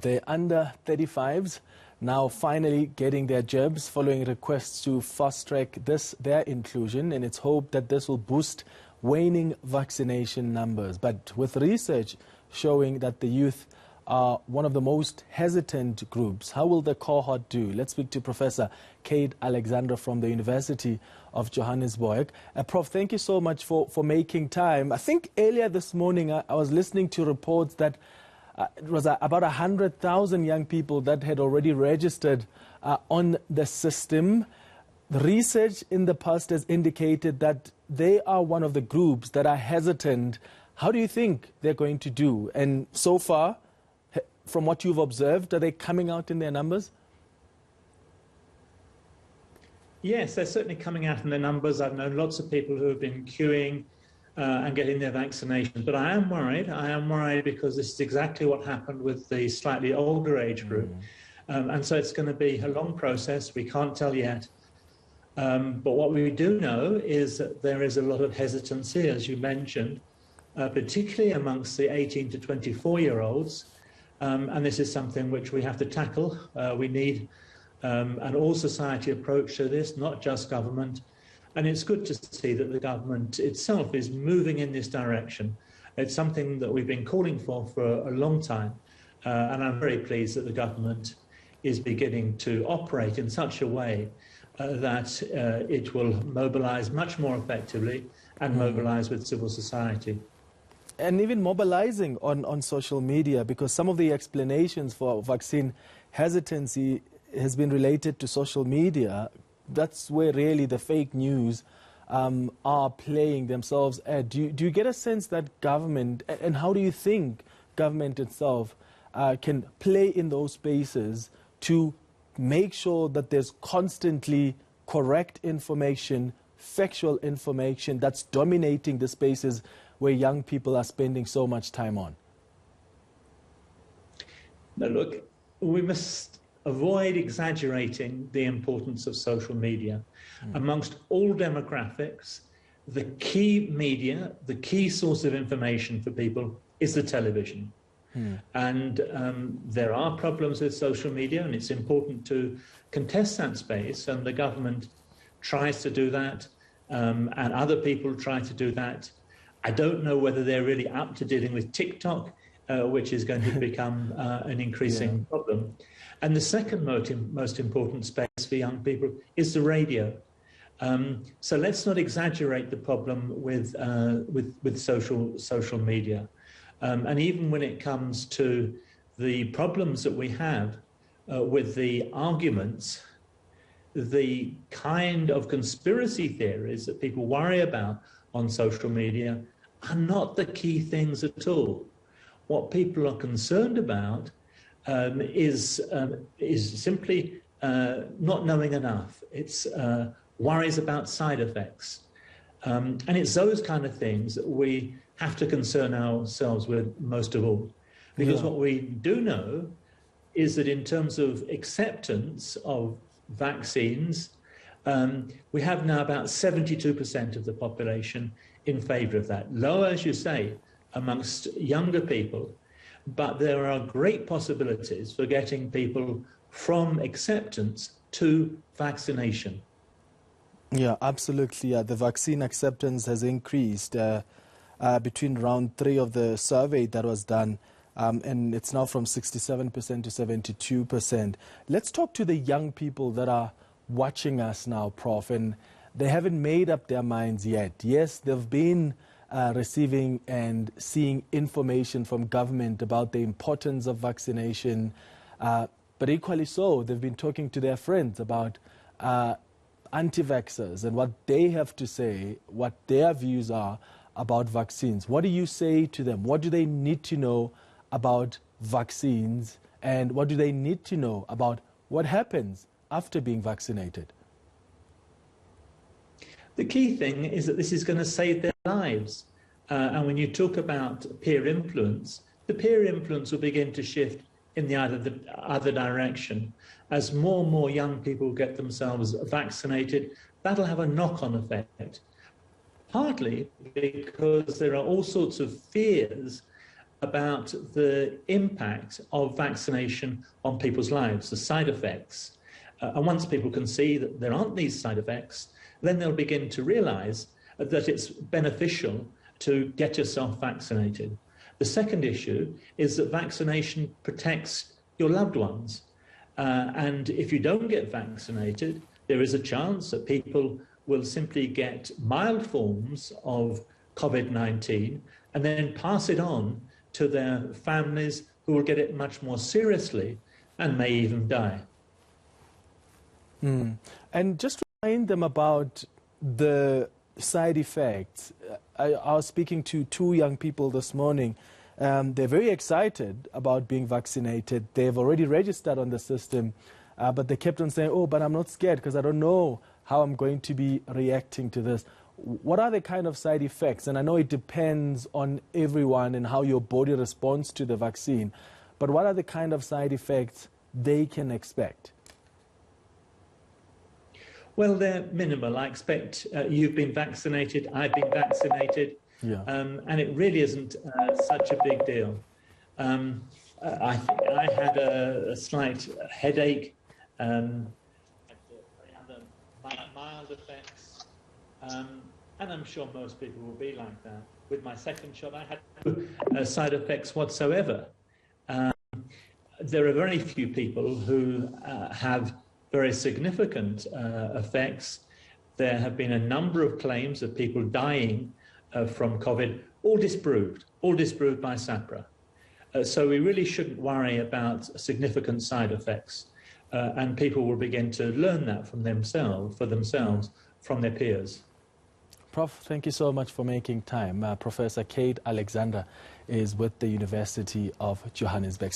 The under 35s now finally getting their jabs following requests to fast-track their inclusion, and it's hoped that this will boost waning vaccination numbers. But with research showing that the youth are one of the most hesitant groups, how will the cohort do? Let's speak to Professor Kate Alexander from the University of Johannesburg. Prof, thank you so much for making time. I think earlier this morning I was listening to reports that it was about 100,000 young people that had already registered on the system. The research in the past has indicated that they are one of the groups that are hesitant. How do you think they're going to do? And so far, from what you've observed, are they coming out in their numbers? Yes, they're certainly coming out in their numbers. I've known lots of people who have been queuing and getting their vaccination. But I am worried. I am worried because this is exactly what happened with the slightly older age group. And so it's going to be a long process. We can't tell yet. But what we do know is that there is a lot of hesitancy, as you mentioned, particularly amongst the 18 to 24-year-olds. And this is something which we have to tackle. We need an all-society approach to this, not just government. And it's good to see that the government itself is moving in this direction. It's something that we've been calling for a long time. And I'm very pleased that the government is beginning to operate in such a way that it will mobilize much more effectively and mobilize with civil society. And even mobilizing on social media, because some of the explanations for vaccine hesitancy has been related to social media. That's where really the fake news are playing themselves at. Do you get a sense that government, and how do you think government itself can play in those spaces to make sure that there's constantly correct information, factual information that's dominating the spaces where young people are spending so much time on? Now, look, we must avoid exaggerating the importance of social media. Amongst all demographics, the key media, the key source of information for people is the television. And there are problems with social media, and it's important to contest that space, and the government tries to do that, and other people try to do that. I don't know whether they're really up to dealing with TikTok, which is going to become an increasing problem. And the second most important space for young people is the radio. So let's not exaggerate the problem with social media. And even when it comes to the problems that we have with the arguments, the kind of conspiracy theories that people worry about on social media are not the key things at all. What people are concerned about is simply not knowing enough. It's worries about side effects. And it's those kind of things that we have to concern ourselves with most of all. Because what we do know is that in terms of acceptance of vaccines, we have now about 72% of the population in favour of that. Low, as you say, amongst younger people, but there are great possibilities for getting people from acceptance to vaccination. Yeah, absolutely. The vaccine acceptance has increased between round 3 of the survey that was done, and it's now from 67% to 72%. Let's talk to the young people that are watching us now, Prof, and they haven't made up their minds yet. Yes, they've been receiving and seeing information from government about the importance of vaccination, but equally so, they've been talking to their friends about anti-vaxxers and what they have to say, what their views are about vaccines. What do you say to them? What do they need to know about vaccines, and what do they need to know about what happens after being vaccinated? The key thing is that this is going to save their lives. And when you talk about peer influence, the peer influence will begin to shift in the other direction. As more and more young people get themselves vaccinated, that'll have a knock-on effect. Partly because there are all sorts of fears about the impact of vaccination on people's lives, the side effects. And once people can see that there aren't these side effects, then they'll begin to realise that it's beneficial to get yourself vaccinated. The second issue is that vaccination protects your loved ones. And if you don't get vaccinated, there is a chance that people will simply get mild forms of COVID-19 and then pass it on to their families, who will get it much more seriously and may even die. And just remind them about the side effects. I was speaking to 2 young people this morning. They're very excited about being vaccinated. They've already registered on the system, but they kept on saying, oh, but I'm not scared because I don't know how I'm going to be reacting to this. What are the kind of side effects? And I know it depends on everyone and how your body responds to the vaccine, but what are the kind of side effects they can expect? Well, they're minimal. I expect you've been vaccinated, I've been vaccinated, and it really isn't such a big deal. I think I had a slight headache, other mild effects, and I'm sure most people will be like that. With my second shot, I had no side effects whatsoever. There are very few people who have very significant effects. There have been a number of claims of people dying from COVID, all disproved by SAPRA. So we really shouldn't worry about significant side effects, and people will begin to learn that from themselves, from their peers. Prof, thank you so much for making time. Professor Kate Alexander is with the University of Johannesburg.